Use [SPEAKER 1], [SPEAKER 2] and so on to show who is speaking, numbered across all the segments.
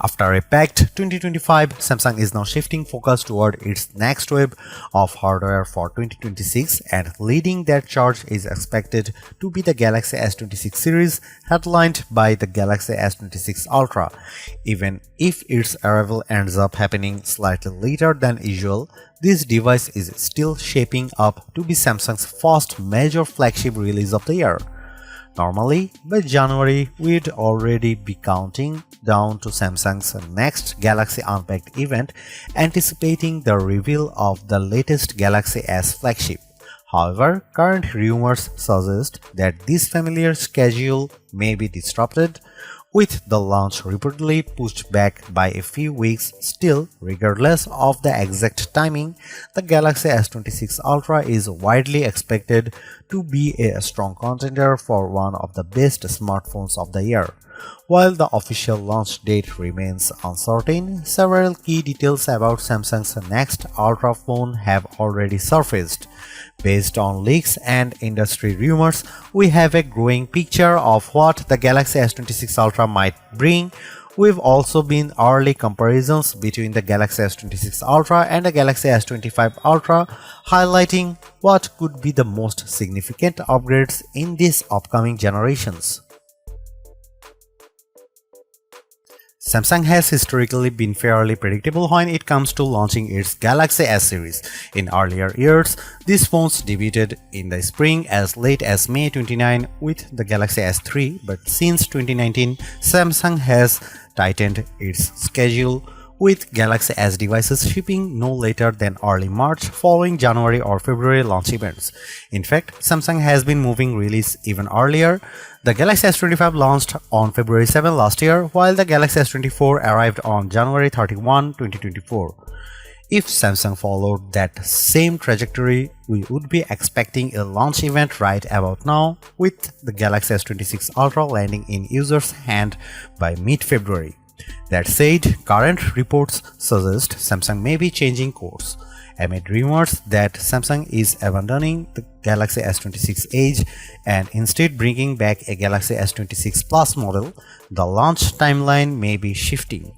[SPEAKER 1] After a packed 2025, Samsung is now shifting focus toward its next wave of hardware for 2026, and leading that charge is expected to be the Galaxy S26 series, headlined by the Galaxy S26 Ultra. Even if its arrival ends up happening slightly later than usual, this device is still shaping up to be Samsung's first major flagship release of the year. Normally, by January, we'd already be counting down to Samsung's next Galaxy Unpacked event, anticipating the reveal of the latest Galaxy S flagship. However, current rumors suggest that this familiar schedule may be disrupted, with the launch reportedly pushed back by a few weeks. Still, regardless of the exact timing, the Galaxy S26 Ultra is widely expected to be a strong contender for one of the best smartphones of the year. While the official launch date remains uncertain, several key details about Samsung's next Ultra phone have already surfaced. Based on leaks and industry rumors, we have a growing picture of what the Galaxy S26 Ultra might bring. We've also seen early comparisons between the Galaxy S26 Ultra and the Galaxy S25 Ultra, highlighting what could be the most significant upgrades in these upcoming generations. Samsung has historically been fairly predictable when it comes to launching its Galaxy S series. In earlier years, these phones debuted in the spring as late as May 29 with the Galaxy S3, but since 2019, Samsung has tightened its schedule, with Galaxy S devices shipping no later than early March following January or February launch events. In fact, Samsung has been moving release even earlier. The Galaxy S25 launched on February 7 last year, while the Galaxy S24 arrived on January 31, 2024. If Samsung followed that same trajectory, we would be expecting a launch event right about now, with the Galaxy S26 Ultra landing in users' hands by mid-February. That said, current reports suggest Samsung may be changing course. Amid rumors that Samsung is abandoning the Galaxy S26 Edge and instead bringing back a Galaxy S26 Plus model, the launch timeline may be shifting.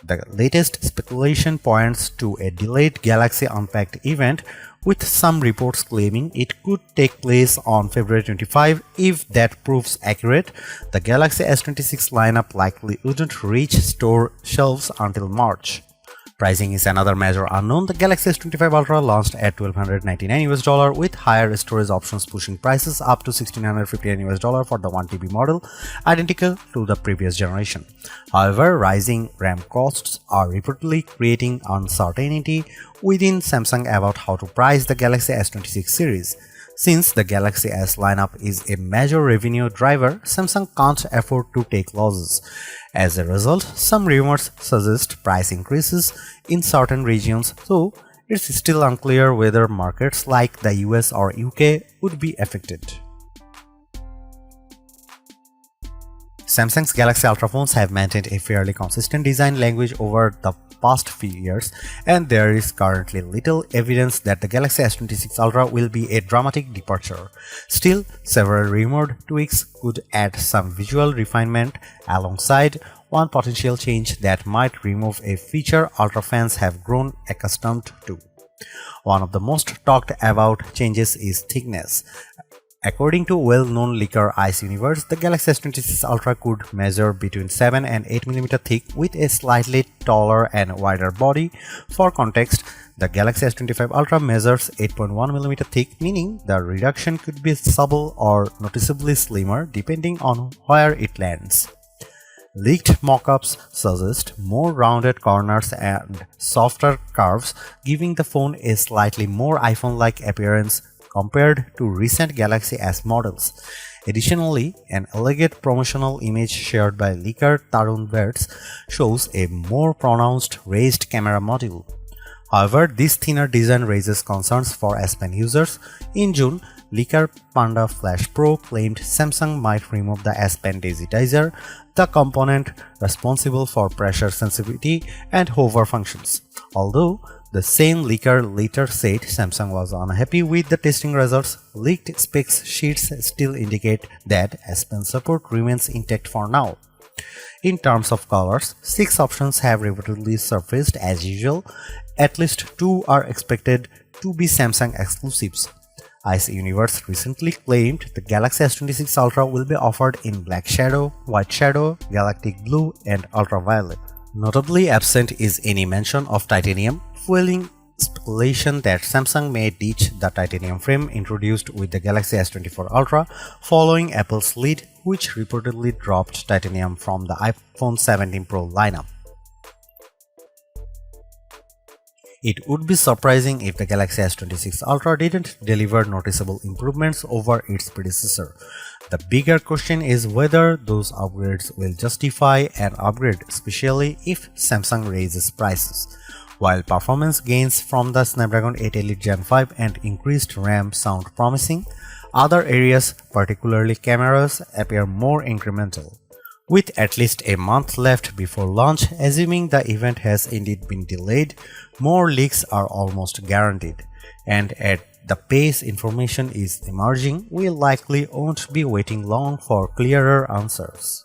[SPEAKER 1] The latest speculation points to a delayed Galaxy Unpacked event, with some reports claiming it could take place on February 25. If that proves accurate, the Galaxy S26 lineup likely wouldn't reach store shelves until March. Pricing is another major unknown. The Galaxy S25 Ultra launched at $1,299 with higher storage options pushing prices up to $1,659 for the 1TB model, identical to the previous generation. However, rising RAM costs are reportedly creating uncertainty within Samsung about how to price the Galaxy S26 series. Since the Galaxy S lineup is a major revenue driver, Samsung can't afford to take losses. As a result, some rumors suggest price increases in certain regions, though it's still unclear whether markets like the US or UK would be affected. Samsung's Galaxy Ultra phones have maintained a fairly consistent design language over the past few years, and there is currently little evidence that the Galaxy S26 Ultra will be a dramatic departure. Still, several rumored tweaks could add some visual refinement, alongside one potential change that might remove a feature Ultra fans have grown accustomed to. One of the most talked about changes is thickness. According to well-known leaker Ice Universe, the Galaxy S26 Ultra could measure between 7 and 8 mm thick with a slightly taller and wider body. For context, the Galaxy S25 Ultra measures 8.1 mm thick, meaning the reduction could be subtle or noticeably slimmer depending on where it lands. Leaked mockups suggest more rounded corners and softer curves, giving the phone a slightly more iPhone-like appearance compared to recent Galaxy S models. Additionally, an elegant promotional image shared by leaker Tarun Verts shows a more pronounced raised camera module. However, this thinner design raises concerns for S Pen users. In June, leaker Panda Flash Pro claimed Samsung might remove the S Pen digitizer, the component responsible for pressure sensitivity and hover functions. Although the same leaker later said Samsung was unhappy with the testing results, leaked specs sheets still indicate that S Pen support remains intact for now. In terms of colors, 6 options have reportedly surfaced as usual. At least 2 are expected to be Samsung exclusives. Ice Universe recently claimed the Galaxy S26 Ultra will be offered in Black Shadow, White Shadow, Galactic Blue, and Ultraviolet. Notably absent is any mention of titanium, fueling speculation that Samsung may ditch the titanium frame introduced with the Galaxy S24 Ultra following Apple's lead, which reportedly dropped titanium from the iPhone 17 Pro lineup. It would be surprising if the Galaxy S26 Ultra didn't deliver noticeable improvements over its predecessor. The bigger question is whether those upgrades will justify an upgrade, especially if Samsung raises prices. While performance gains from the Snapdragon 8 Elite Gen 5 and increased RAM sound promising, other areas, particularly cameras, appear more incremental. With at least a month left before launch, assuming the event has indeed been delayed, more leaks are almost guaranteed. And at the pace information is emerging, we likely won't be waiting long for clearer answers.